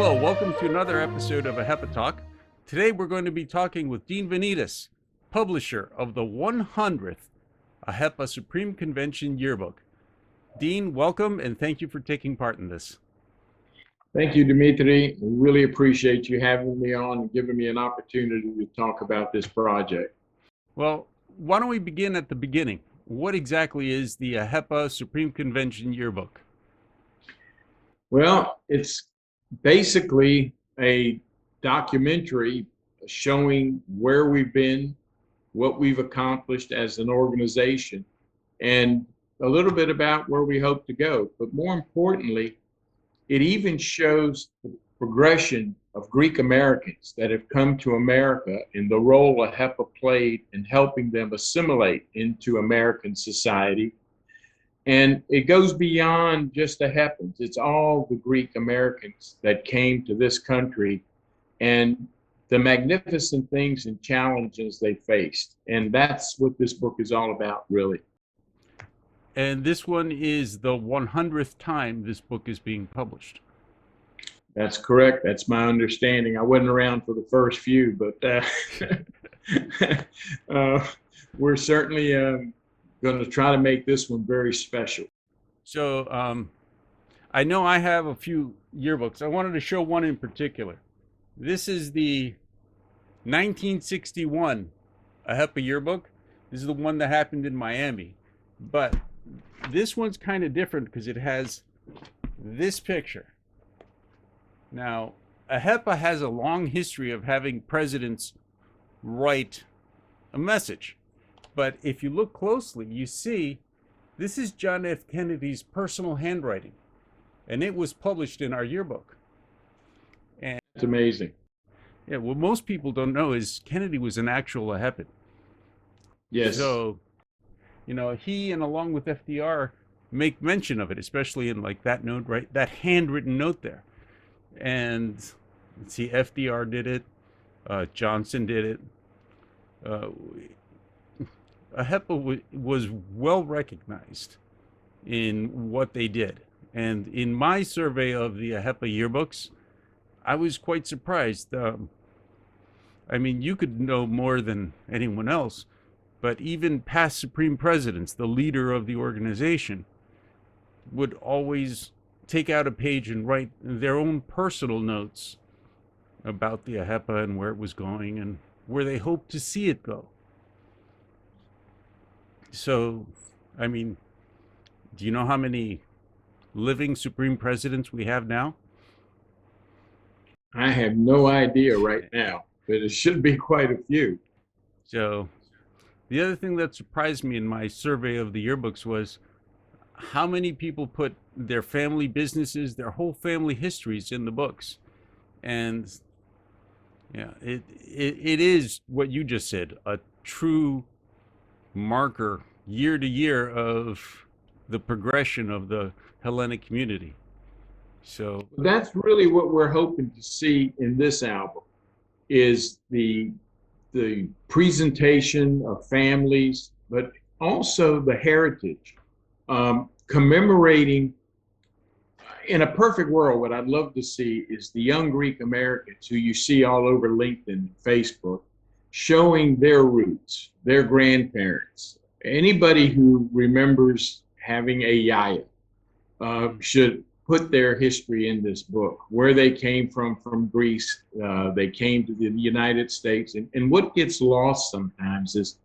Hello, welcome to another episode of AHEPA Talk. Today we're going to be talking with Dean Vanitas, publisher of the 100th AHEPA Supreme Convention Yearbook. Dean, welcome and thank you for taking part in this. Thank you, Dimitri. I really appreciate you having me on and giving me an opportunity to talk about this project. Well, why don't we begin at the beginning? What exactly is the AHEPA Supreme Convention Yearbook? Well, it's basically a documentary showing where we've been, what we've accomplished as an organization, and a little bit about where we hope to go. But more importantly, it even shows the progression of Greek Americans that have come to America and the role AHEPA played in helping them assimilate into American society. And it goes beyond just AHEPAs. It's all the Greek Americans that came to this country and the magnificent things and challenges they faced. And that's what this book is all about, really. And this one is the 100th time this book is being published. That's correct. That's my understanding. I wasn't around for the first few, but we're certainly going to try to make this one very special. So I know I have a few yearbooks. I wanted to show one in particular. This is the 1961 AHEPA yearbook. This is the one that happened in Miami. But this one's kind of different because it has this picture. Now, AHEPA has a long history of having presidents write a message. But if you look closely, you see this is John F. Kennedy's personal handwriting. And it was published in our yearbook. And it's amazing. Yeah, what most people don't know is Kennedy was an actual AHEPan. Yes. So, you know, he and along with FDR make mention of it, especially in like that note, right? That handwritten note there. And let's see, FDR did it. Johnson did it. AHEPA was well recognized in what they did. And in my survey of the AHEPA yearbooks, I was quite surprised. I mean, you could know more than anyone else, but even past Supreme Presidents, the leader of the organization, would always take out a page and write their own personal notes about the AHEPA and where it was going and where they hoped to see it go. So, I mean, do you know how many living Supreme Presidents we have now? I have no idea right now, but it should be quite a few. So, the other thing that surprised me in my survey of the yearbooks was how many people put their family businesses, their whole family histories in the books. And yeah, it is what you just said, a true marker year to year of the progression of the Hellenic community. So that's really what we're hoping to see in this album is the presentation of families, but also the heritage, commemorating. In a perfect world, what I'd love to see is the young Greek Americans who you see all over LinkedIn and Facebook showing their roots, their grandparents. Anybody who remembers having a yaya should put their history in this book, where they came from Greece, they came to the United States. And what gets lost sometimes is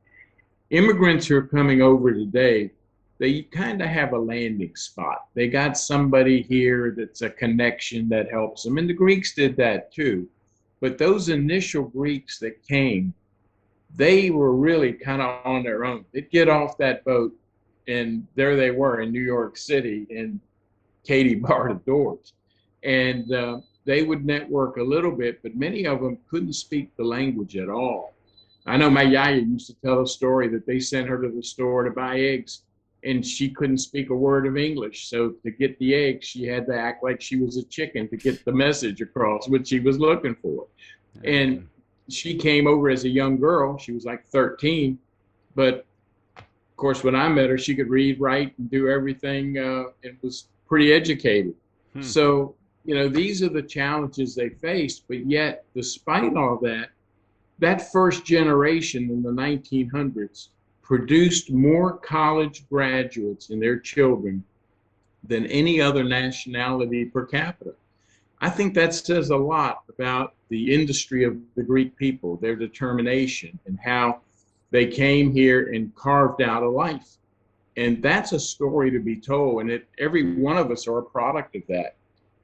immigrants who are coming over today, they kind of have a landing spot. They got somebody here that's a connection that helps them. And the Greeks did that too. But those initial Greeks that came, they were really kind of on their own. They'd get off that boat and there they were in New York City, and Katie barred the doors. And they would network a little bit, but many of them couldn't speak the language at all. I know my yaya used to tell a story that they sent her to the store to buy eggs, and she couldn't speak a word of English. So to get the eggs, she had to act like she was a chicken to get the message across, what she was looking for. And she came over as a young girl. She was like 13. But of course, when I met her, she could read, write, and do everything, and was pretty educated. So these are the challenges they faced, but yet, despite all that, that first generation in the 1900s produced more college graduates in their children than any other nationality per capita. I think that says a lot about the industry of the Greek people, their determination, and how they came here and carved out a life. And that's a story to be told. And every one of us are a product of that.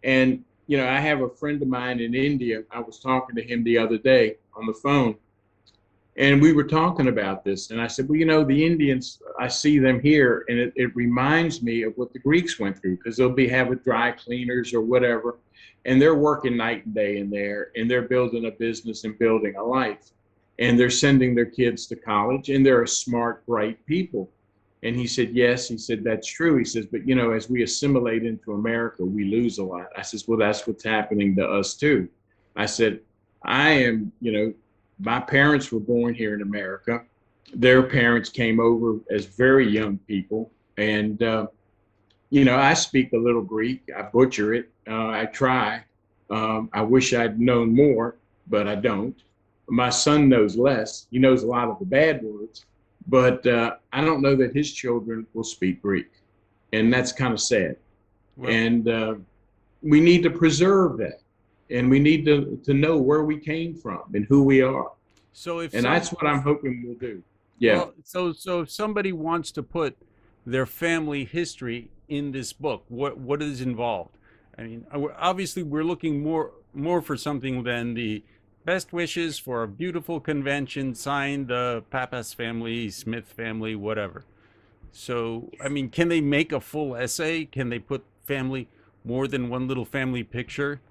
And, I have a friend of mine in India. I was talking to him the other day on the phone, and we were talking about this. And I said, well, the Indians, I see them here, and it reminds me of what the Greeks went through, because they'll be having dry cleaners or whatever, and they're working night and day in there, and they're building a business and building a life. And they're sending their kids to college, and they're smart, bright people. And he said, yes. He said, that's true. He says, but, as we assimilate into America, we lose a lot. I says, well, that's what's happening to us, too. I said, I am, my parents were born here in America. Their parents came over as very young people. And, I speak a little Greek. I butcher it. I try. I wish I'd known more, but I don't. My son knows less. He knows a lot of the bad words, but I don't know that his children will speak Greek. And that's kind of sad. Well, and we need to preserve that. And we need to know where we came from and who we are. So that's what I'm hoping we'll do. Yeah. Well, so if somebody wants to put their family history in this book, what is involved? I mean, obviously we're looking more for something than the best wishes for a beautiful convention signed Pappas family, Smith family, whatever. So, I mean, can they make a full essay? Can they put family, more than one little family picture?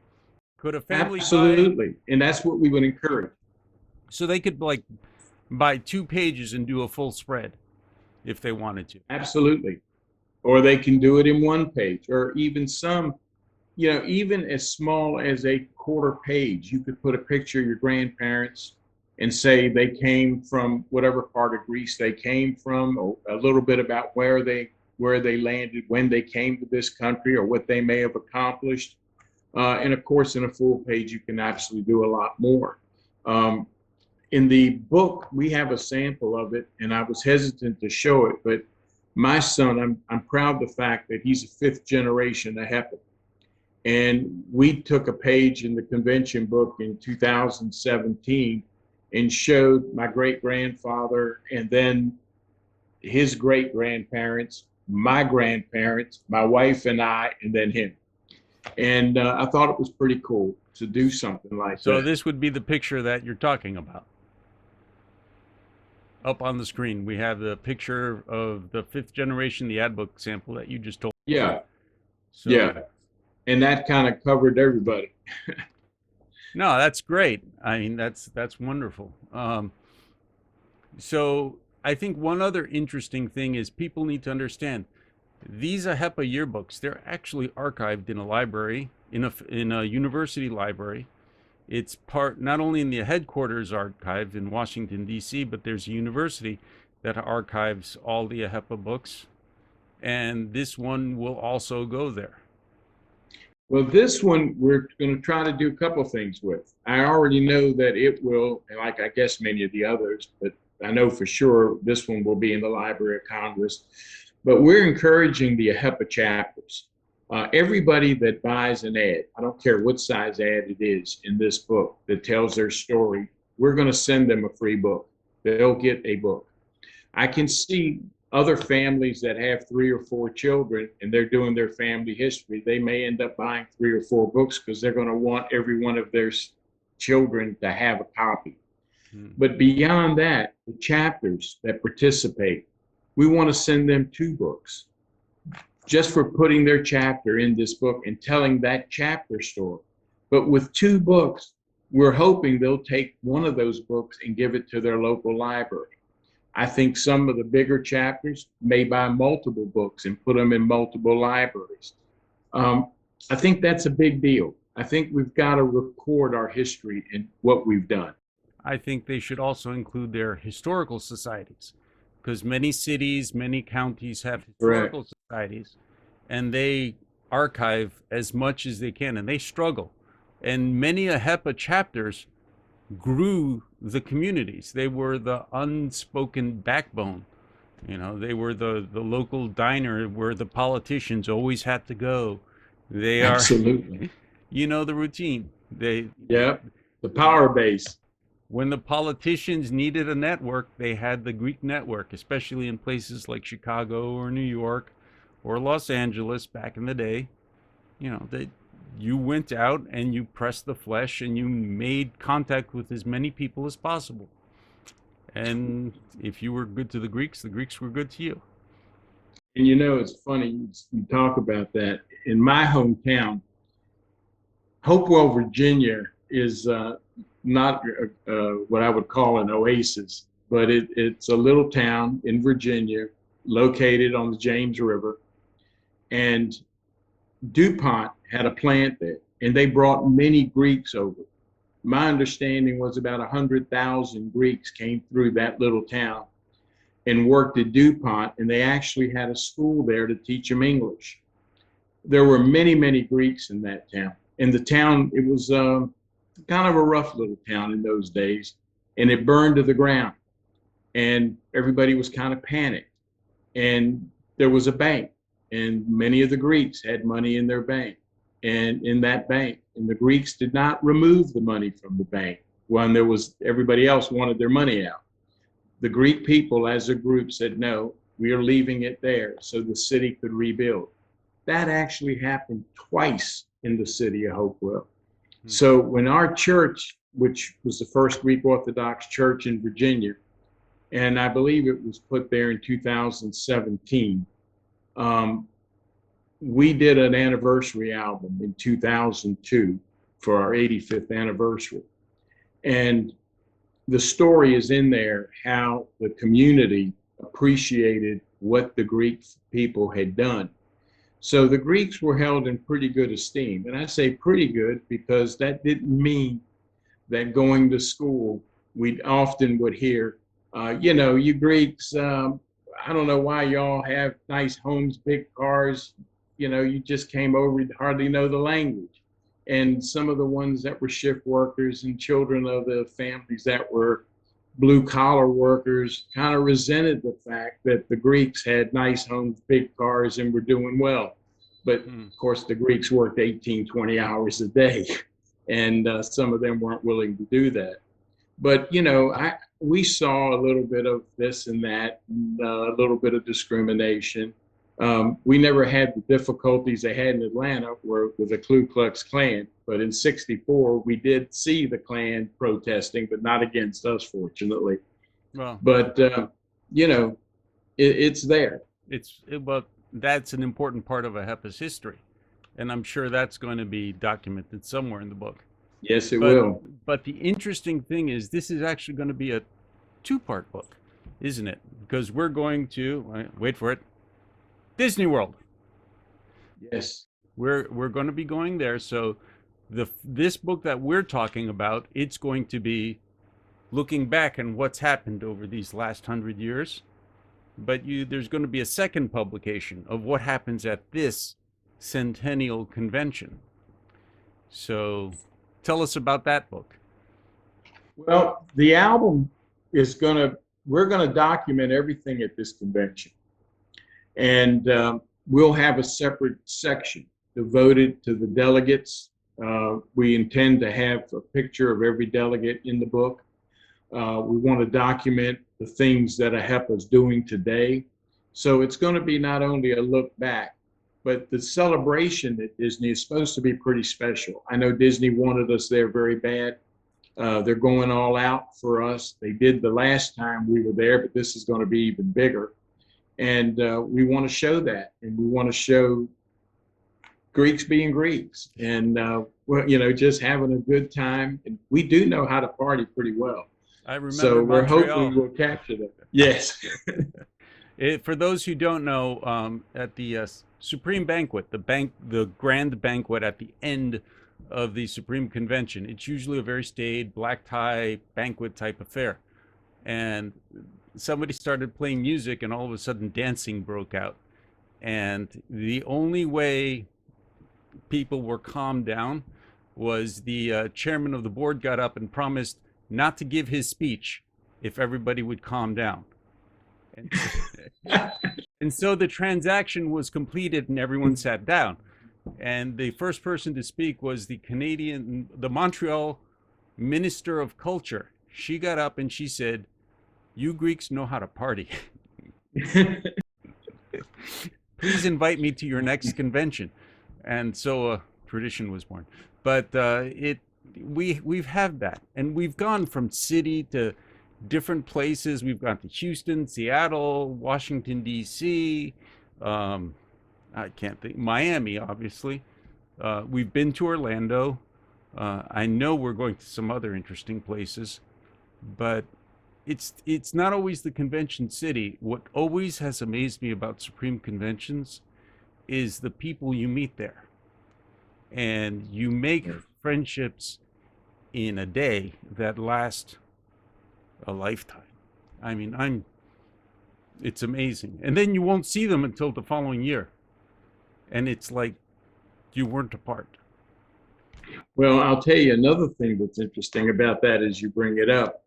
Could a family Absolutely. And that's what we would encourage. So they could buy 2 pages and do a full spread if they wanted to. Absolutely. Or they can do it in 1 page, or even some, even as small as a quarter page. You could put a picture of your grandparents and say they came from whatever part of Greece they came from, or a little bit about where they landed, when they came to this country, or what they may have accomplished. And of course, in a full page, you can absolutely do a lot more. In the book, we have a sample of it, and I was hesitant to show it, but my son, I'm proud of the fact that he's a 5th generation AHEPA. And we took a page in the convention book in 2017 and showed my great-grandfather, and then his great-grandparents, my grandparents, my wife and I, and then him. And I thought it was pretty cool to do something like that. So this would be the picture that you're talking about. Up on the screen, we have the picture of the 5th generation, the ad book sample that you just told. Yeah. So, yeah. And that kind of covered everybody. No, that's great. I mean, that's wonderful. So I think one other interesting thing is people need to understand these AHEPA yearbooks, they're actually archived in a library, in a university library. It's part, not only in the headquarters archive in Washington, D.C., but there's a university that archives all the AHEPA books. And this one will also go there. Well, this one, we're going to try to do a couple things with. I already know that it will, like I guess many of the others, but I know for sure this one will be in the Library of Congress. But we're encouraging the AHEPA chapters. Everybody that buys an ad, I don't care what size ad it is in this book that tells their story, we're going to send them a free book. They'll get a book. I can see other families that have 3 or 4 children and they're doing their family history. They may end up buying 3 or 4 books because they're going to want every one of their children to have a copy. But beyond that, the chapters that participate, we want to send them 2 books just for putting their chapter in this book and telling that chapter story. But with 2 books, we're hoping they'll take one of those books and give it to their local library. I think some of the bigger chapters may buy multiple books and put them in multiple libraries. I think that's a big deal. I think we've got to record our history and what we've done. I think they should also include their historical societies, because many cities, many counties have historical societies, and they archive as much as they can, and they struggle. And many AHEPA chapters grew the communities. They were the unspoken backbone. You know, they were the local diner where the politicians always had to go. They are, Absolutely. you know, the routine. They, Yep. The power base. when the politicians needed a network, they had the Greek network, especially in places like Chicago or New York or Los Angeles back in the day. You know, they, you went out and you pressed the flesh and you made contact with as many people as possible. And if you were good to the Greeks were good to you. And you know, it's funny you talk about that. In my hometown, Hopewell, Virginia is not what I would call an oasis, but it's a little town in Virginia located on the James River. And DuPont had a plant there, and they brought many Greeks over. My understanding was about 100,000 Greeks came through that little town and worked at DuPont, and they actually had a school there to teach them English. There were many, many Greeks in that town. In the town, it was kind of a rough little town in those days, and it burned to the ground, and everybody was kind of panicked. And there was a bank, and many of the Greeks had money in their bank and in that bank, and the Greeks did not remove the money from the bank when there was everybody else wanted their money out. The Greek people as a group said, no, we are leaving it there so the city could rebuild. That actually happened twice in the city of Hopewell. So when our church, which was the first Greek Orthodox church in Virginia, and I believe it was put there in 2017, we did an anniversary album in 2002 for our 85th anniversary. And the story is in there how the community appreciated what the Greek people had done. So the Greeks were held in pretty good esteem. And I say pretty good because that didn't mean that going to school, we often would hear, you know, you Greeks, I don't know why y'all have nice homes, big cars. You know, you just came over, you hardly know the language. And some of the ones that were shift workers and children of the families that were blue collar workers kind of resented the fact that the Greeks had nice homes, big cars, and were doing well. But of course, the Greeks worked 18, 20 hours a day, and some of them weren't willing to do that. But, you know, we saw a little bit of this and that, and, a little bit of discrimination. We never had the difficulties they had in Atlanta with the Ku Klux Klan, but in '64 we did see the Klan protesting, but not against us, fortunately. Well, But you know, it's there. but that's an important part of AHEPA's history, and I'm sure that's going to be documented somewhere in the book. Yes, it But will. but the interesting thing is this is actually going to be a two-part book, isn't it? Because we're going to wait for it, Disney World. Yes. We're going to be going there. So this book that we're talking about, it's going to be looking back on what's happened over these last 100 years. But there's going to be a second publication of what happens at this centennial convention. So tell us about that book. Well, the album is we're going to document everything at this convention. And we'll have a separate section devoted to the delegates. We intend to have a picture of every delegate in the book. We want to document the things that AHEPA is doing today. So it's going to be not only a look back, but the celebration at Disney is supposed to be pretty special. I know Disney wanted us there very bad. They're going all out for us. They did the last time we were there, but this is going to be even bigger. And we want to show that, and we want to show Greeks being Greeks, and you know, just having a good time. And we do know how to party pretty well. I remember So we're Montreal. hoping we'll capture that. Yes. For those who don't know, at the Supreme Banquet, the grand banquet at the end of the Supreme Convention, it's usually a very staid black tie banquet type affair, and somebody started playing music, and all of a sudden dancing broke out. And the only way people were calmed down was the chairman of the board got up and promised not to give his speech if everybody would calm down. And so, and so the transaction was completed and everyone sat down. And the first person to speak was the Montreal Minister of Culture. She got up and she said, "You Greeks know how to party. Please invite me to your next convention." And so a tradition was born. But we've had that, and we've gone from city to different places. We've gone to Houston, Seattle, Washington D.C. I can't think, Miami, obviously. We've been to Orlando. I know we're going to some other interesting places, but it's not always the convention city. What always has amazed me about Supreme conventions is the people you meet there, and you make friendships in a day that last a lifetime. I mean, it's amazing. And then you won't see them until the following year, and it's like you weren't apart. Well, I'll tell you another thing that's interesting about that as you bring it up.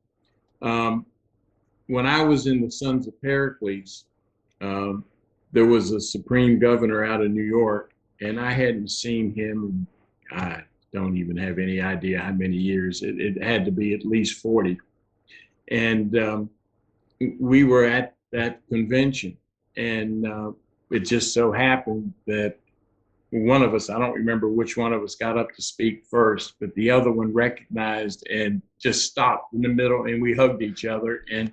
When I was in the Sons of Pericles, there was a Supreme Governor out of New York, and I hadn't seen him. I don't even have any idea how many years. It had to be at least 40. And we were at that convention, and it just so happened that one of us, I don't remember which one of us got up to speak first, but the other one recognized and just stopped in the middle, and we hugged each other. And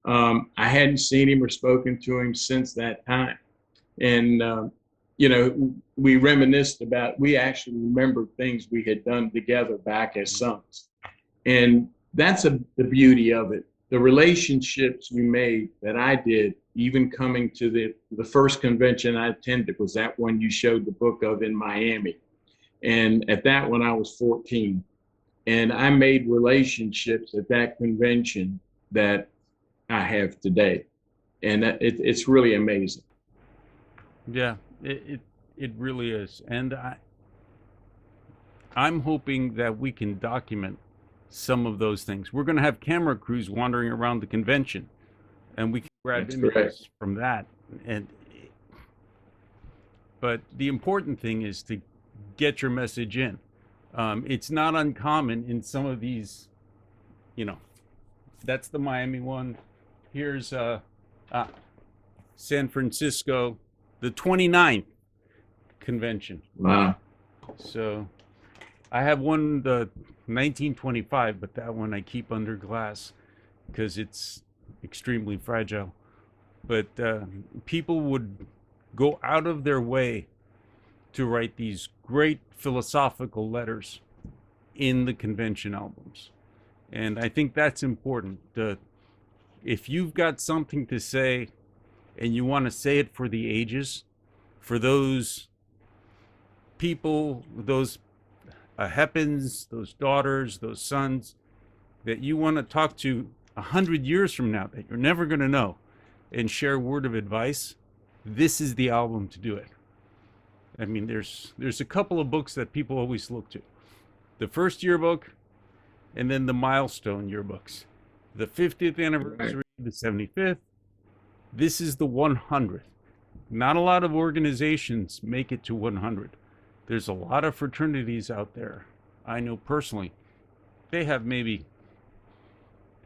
I hadn't seen him or spoken to him since that time. And, you know, we reminisced about, we actually remembered things we had done together back as sons. And that's the beauty of it. The relationships we made that I did, even coming to the first convention I attended was that one you showed the book of in Miami. And at that one, I was 14. And I made relationships at that convention that I have today. And it's really amazing. Yeah, it really is. And I'm hoping that we can document some of those things. We're going to have camera crews wandering around the convention, and we can grab images from that. But the important thing is to get your message in. It's not uncommon in some of these, you know, that's the Miami one. Here's San Francisco, the 29th convention. Wow. So I have one, the 1925, but that one I keep under glass because it's extremely fragile. But people would go out of their way to write these great philosophical letters in the convention albums. And I think that's important. If you've got something to say and you want to say it for the ages, for those people, those AHEPAs, those daughters, those sons that you want to talk to 100 years from now that you're never going to know, and share a word of advice, this is the album to do it. I mean, there's a couple of books that people always look to. The first yearbook, and then the milestone yearbooks. The 50th anniversary, the 75th. This is the 100th. Not a lot of organizations make it to 100. There's a lot of fraternities out there. I know personally, they have maybe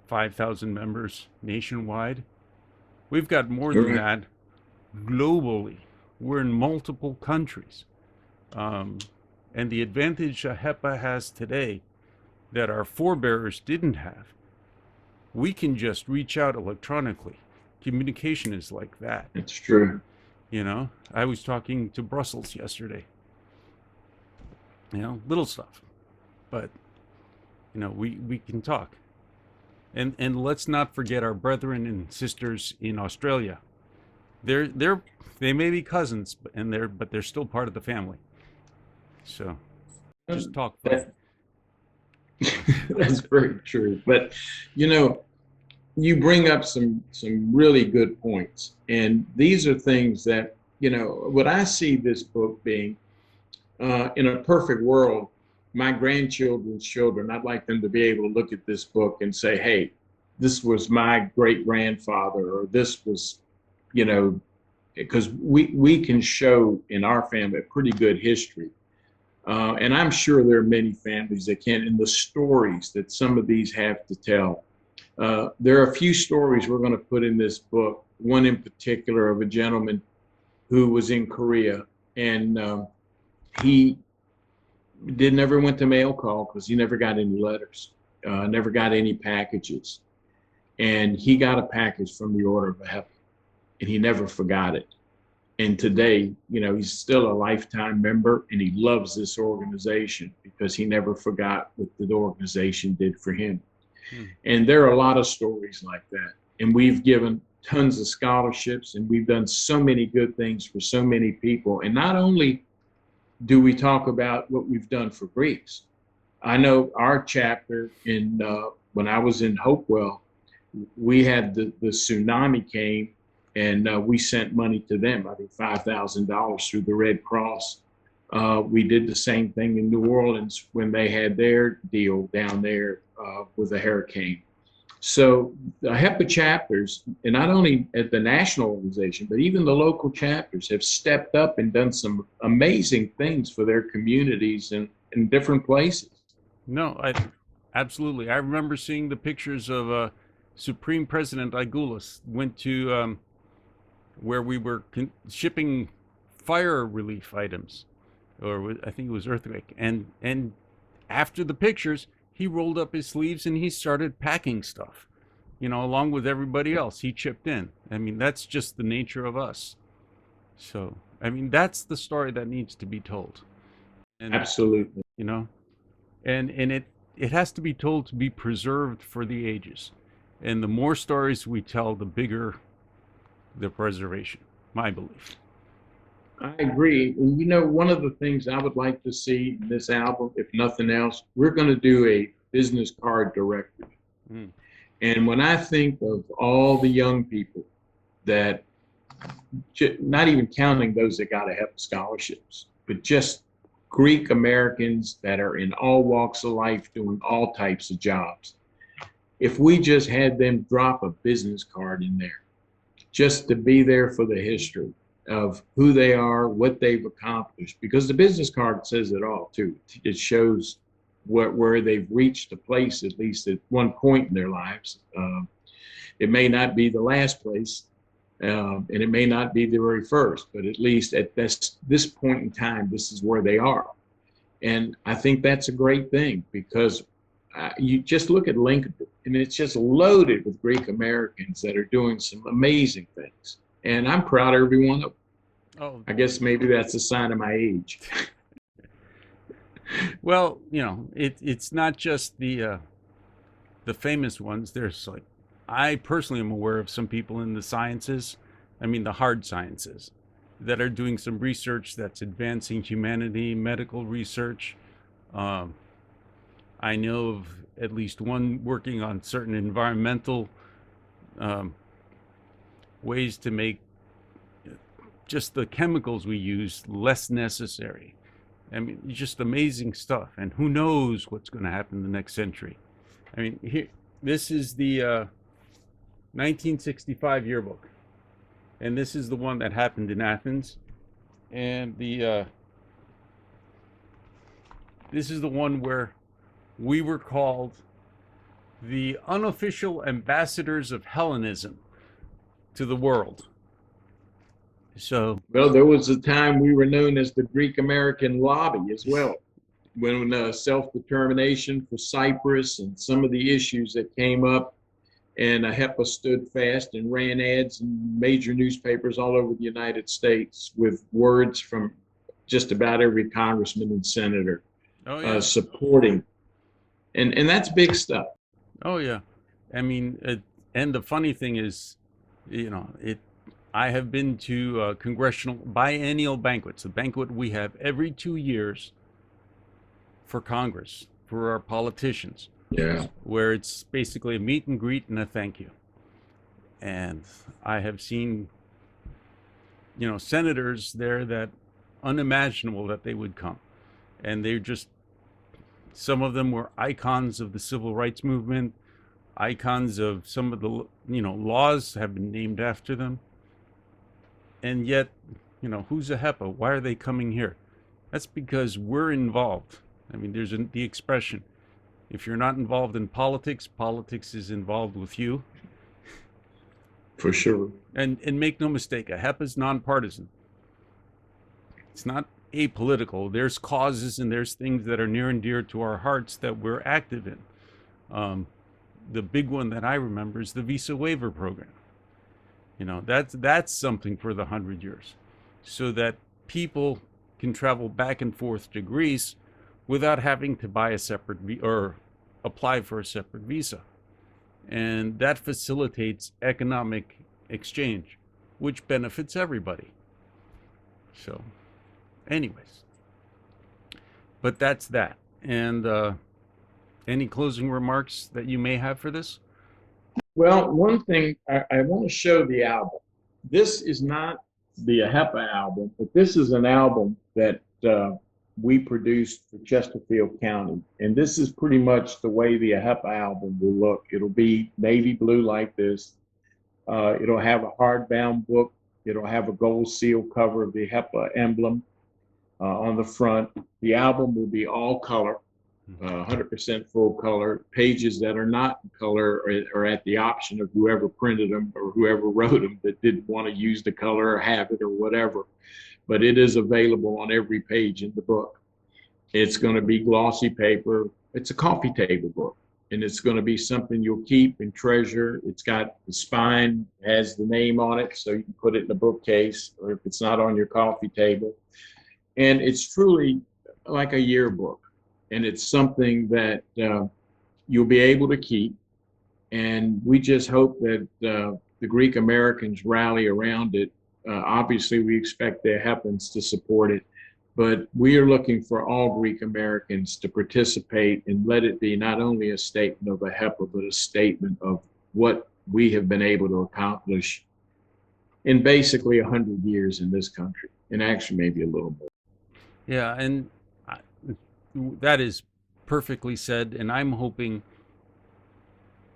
5,000 members nationwide. We've got more than that globally. We're in multiple countries. And the advantage AHEPA has today that our forebears didn't have, we can just reach out electronically. Communication is like that. It's true. You know, I was talking to Brussels yesterday. You know, little stuff, but you know, we can talk. And let's not forget our brethren and sisters in Australia. They may be cousins, but they're still part of the family. So just talk. That's very true. But you know, you bring up some really good points, and these are things that, you know, what I see this book being, In a perfect world, my grandchildren's children, I'd like them to be able to look at this book and say, hey, this was my great grandfather, or this was, you know, because we can show in our family a pretty good history. And I'm sure there are many families that can, in the stories that some of these have to tell. There are a few stories we're going to put in this book, one in particular of a gentleman who was in Korea, and he never went to mail call because he never got any letters, never got any packages. And he got a package from the Order of AHEPA, and he never forgot it. And today, you know, he's still a lifetime member, and he loves this organization because he never forgot what the organization did for him. And there are a lot of stories like that. And we've given tons of scholarships, and we've done so many good things for so many people. And not only do we talk about what we've done for Greeks, I know our chapter in when I was in Hopewell, we had the tsunami came, and we sent money to them. I think $5,000 through the Red Cross. We did the same thing in New Orleans when they had their deal down there with the hurricane. So the AHEPA chapters, and not only at the national organization, but even the local chapters have stepped up and done some amazing things for their communities and in different places. No, absolutely. I remember seeing the pictures of Supreme President Igulis went to where we were shipping fire relief items, or I think it was earthquake, and after the pictures, he rolled up his sleeves and he started packing stuff, along with everybody else. He chipped in. I mean, that's just the nature of us. So, I mean, that's the story that needs to be told. And Absolutely. you know, and it has to be told to be preserved for the ages. And the more stories we tell, the bigger the preservation, my belief. I agree. And one of the things I would like to see in this album, if nothing else, we're going to do a business card directory. Mm. And when I think of all the young people that, not even counting those that got AHEPA scholarships, but just Greek Americans that are in all walks of life doing all types of jobs, if we just had them drop a business card in there, just to be there for the history of who they are, what they've accomplished, because the business card says it all too. It shows where they've reached a place, at least at one point in their lives. It may not be the last place, and it may not be the very first, but at least at this point in time, this is where they are. And I think that's a great thing, because you just look at Lincoln, and it's just loaded with Greek Americans that are doing some amazing things. And I'm proud of every one of them. Oh, I guess maybe that's a sign of my age. well, it's not just the famous ones. There's I personally am aware of some people in the sciences, I mean the hard sciences, that are doing some research that's advancing humanity, medical research. I know of at least one working on certain environmental ways to make just the chemicals we use less necessary. I mean, just amazing stuff. And who knows what's going to happen in the next century. I mean, this is the 1965 yearbook. And this is the one that happened in Athens. And this is the one where we were called the unofficial ambassadors of Hellenism to the world. So, Well, there was a time we were known as the Greek American lobby as well, when self-determination for Cyprus and some of the issues that came up, and AHEPA stood fast and ran ads in major newspapers all over the United States with words from just about every congressman and senator supporting. And that's big stuff. Oh yeah, I mean, and the funny thing is, I have been to congressional biennial banquets, a banquet we have every 2 years for Congress, for our politicians. Yeah. Where it's basically a meet and greet and a thank you. And I have seen, senators there that unimaginable that they would come. And they're just, some of them were icons of the civil rights movement, icons of some of the, laws have been named after them. And yet, who's AHEPA? Why are they coming here? That's because we're involved. I mean, there's the expression, if you're not involved in politics, politics is involved with you. For sure. And make no mistake, AHEPA is nonpartisan. It's not apolitical. There's causes and there's things that are near and dear to our hearts that we're active in. The big one that I remember is the visa waiver program. That's something for the 100 years, so that people can travel back and forth to Greece without having to buy a separate or apply for a separate visa. And that facilitates economic exchange, which benefits everybody. So, anyways, but that's that. And any closing remarks that you may have for this? Well, one thing, I want to show the album. This is not the AHEPA album, but this is an album that we produced for Chesterfield County. And this is pretty much the way the AHEPA album will look. It'll be navy blue like this. It'll have a hardbound book. It'll have a gold seal cover of the AHEPA emblem on the front. The album will be all color, 100% full color. Pages that are not in color are at the option of whoever printed them or whoever wrote them that didn't want to use the color or have it or whatever. But it is available on every page in the book. It's going to be glossy paper. It's a coffee table book, and it's going to be something you'll keep and treasure. It's got the spine, has the name on it, so you can put it in a bookcase, or if it's not on your coffee table. And it's truly like a yearbook, and it's something that you'll be able to keep. And we just hope that the Greek Americans rally around it. Obviously, we expect the AHEPAns to support it, but we are looking for all Greek Americans to participate and let it be not only a statement of AHEPA, but a statement of what we have been able to accomplish in basically 100 years in this country, and actually maybe a little more. Yeah, and that is perfectly said, and I'm hoping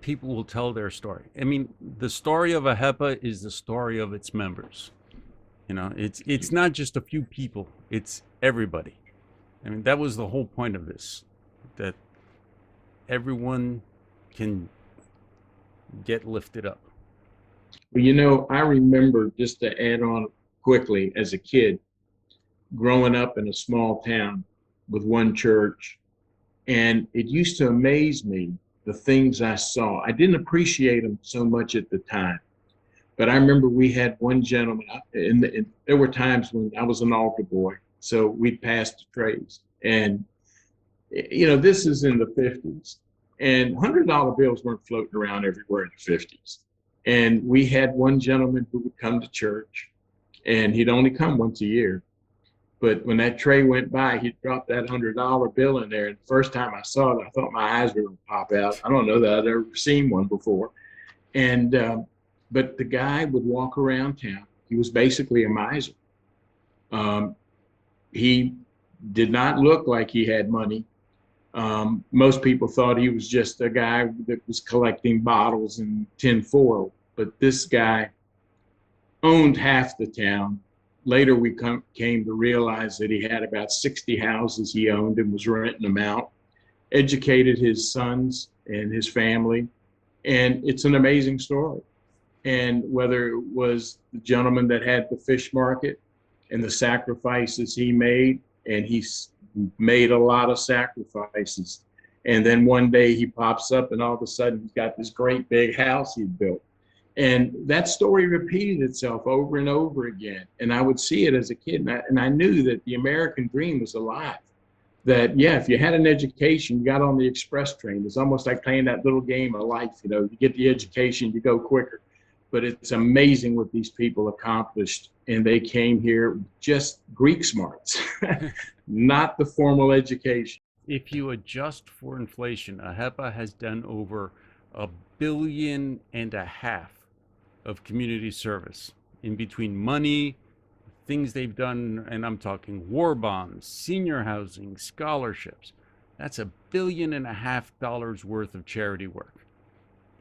people will tell their story. I mean, the story of AHEPA is the story of its members. It's not just a few people, it's everybody. I mean, that was the whole point of this, that everyone can get lifted up. Well, I remember, just to add on quickly, as a kid, growing up in a small town with one church, and it used to amaze me, the things I saw. I didn't appreciate them so much at the time. But I remember we had one gentleman, and there were times when I was an altar boy, so we'd pass the trays. And, this is in the 50s, and $100 bills weren't floating around everywhere in the 50s. And we had one gentleman who would come to church, and he'd only come once a year. But when that tray went by, he'd drop that $100 bill in there. And the first time I saw it, I thought my eyes were going to pop out. I don't know that I'd ever seen one before. And, but the guy would walk around town. He was basically a miser. He did not look like he had money. Most people thought he was just a guy that was collecting bottles and tin foil. But this guy owned half the town. Later, we came to realize that he had about 60 houses he owned and was renting them out, educated his sons and his family. And it's an amazing story. And whether it was the gentleman that had the fish market and the sacrifices he made, and he's made a lot of sacrifices. And then one day he pops up and all of a sudden he's got this great big house he built. And that story repeated itself over and over again. And I would see it as a kid, and I knew that the American dream was alive. That, yeah, if you had an education, you got on the express train. It's almost like playing that little game of life, you get the education, you go quicker. But it's amazing what these people accomplished. And they came here just Greek smarts, not the formal education. If you adjust for inflation, AHEPA has done over $1.5 billion of community service in between money, things they've done, and I'm talking war bonds, senior housing, scholarships. That's $1.5 billion worth of charity work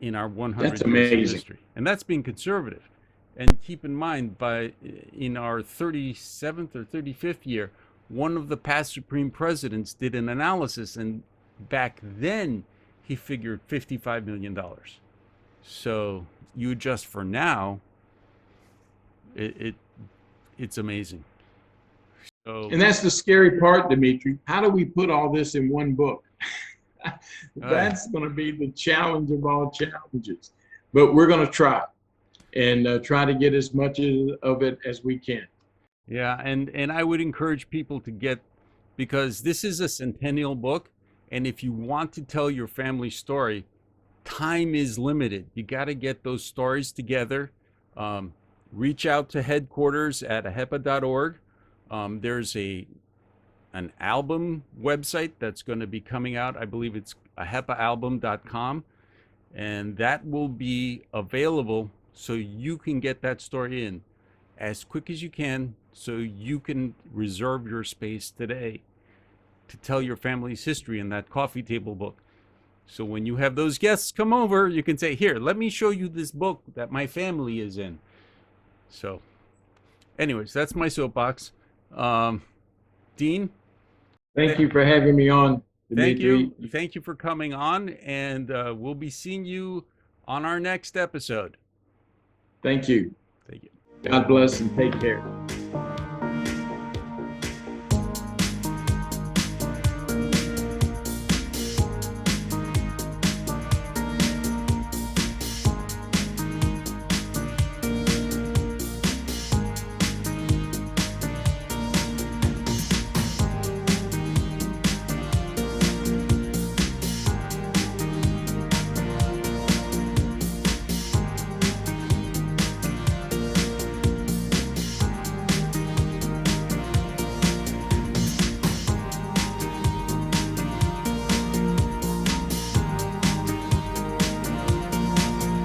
in our That's 100 years of amazing. history. And that's being conservative. And keep in mind, in our 37th or 35th year, one of the past Supreme Presidents did an analysis, and back then he figured $55 million. So you adjust for now, it's amazing. So, And that's the scary part, Dimitri. How do we put all this in one book? That's going to be the challenge of all challenges. But we're going to try and try to get as much of it as we can. yeah, and I would encourage people to get, because this is a centennial book, and if you want to tell your family story, time is limited. You got to get those stories together. Reach out to headquarters at ahepa.org. There's an album website that's going to be coming out. I believe it's ahepaalbum.com, and that will be available so you can get that story in as quick as you can, so you can reserve your space today to tell your family's history in that coffee table book. So when you have those guests come over, you can say, here, let me show you this book that my family is in. So anyways, that's my soapbox. Dean, Thank you for having me on, thank Dimitri. you. Thank you for coming on, and we'll be seeing you on our next episode. Thank you. Thank you. God bless and take care.